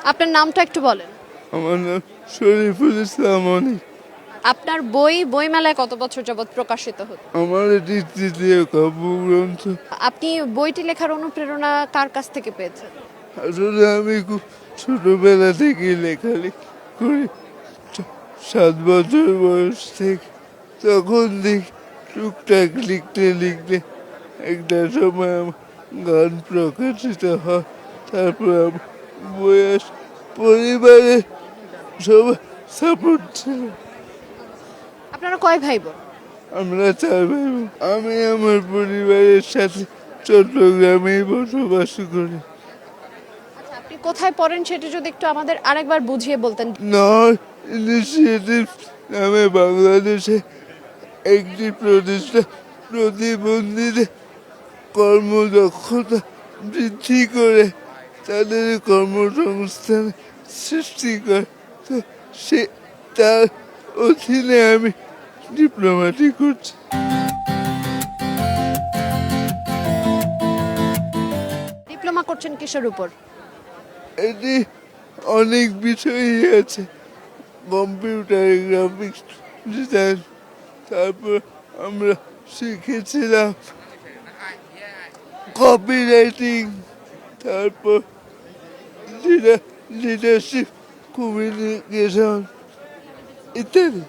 আপনার নামটা একটু বলেন। আমার নাম শরীফুল ইসলাম অনিক। আপনার বইমেলায় কত বছর যাবত প্রকাশিত হচ্ছে? আমার এটি তৃতীয় কাব্যগ্রন্থ। আপনি বইটি লেখার অনুপ্রেরণা কার কাছ থেকে পেয়েছেন? আসলে আমি খুব ছোটবেলা থেকে লেখালেখি করি। 7 বছর বয়স থেকে তখন দেখি টুকটাক লিখতে লিখতে একটা সময় আমার গান প্রকাশিত হয়। তারপর আমার বই পরিবারে সবাই সাপোর্ট ছিল। আপনারা কয় ভাই বোন? আমরা 4 ভাই বোন। আমি আমার পরিবারের সাথে চট্টগ্রামেই বসবাস করি। আচ্ছা, আপনি কোথায় পড়েন সেটা যদি একটু আমাদের আরেকবার বুঝিয়ে বলতেন। নর্থ ইনিশিয়েটিভ নামে বাংলাদেশে একটি প্রতিষ্ঠান প্রতিবন্ধীদের কর্মদক্ষতা বৃদ্ধি করে তাদের কর্মসংস্থান সৃষ্টি করে। তো সে তার অধীনে আমি ডিপ্লোমাটি করছি। ডিপ্লোমা করছেন কিসের উপর? এটি অনেক বিষয়ই আছে, কম্পিউটার গ্রাফিক্স ডিজাইন, তারপর আমরা শিখেছিলাম কপি রাইটিং, তারপর লিডারশিপ কমিউনিকেশন ইত্যাদি।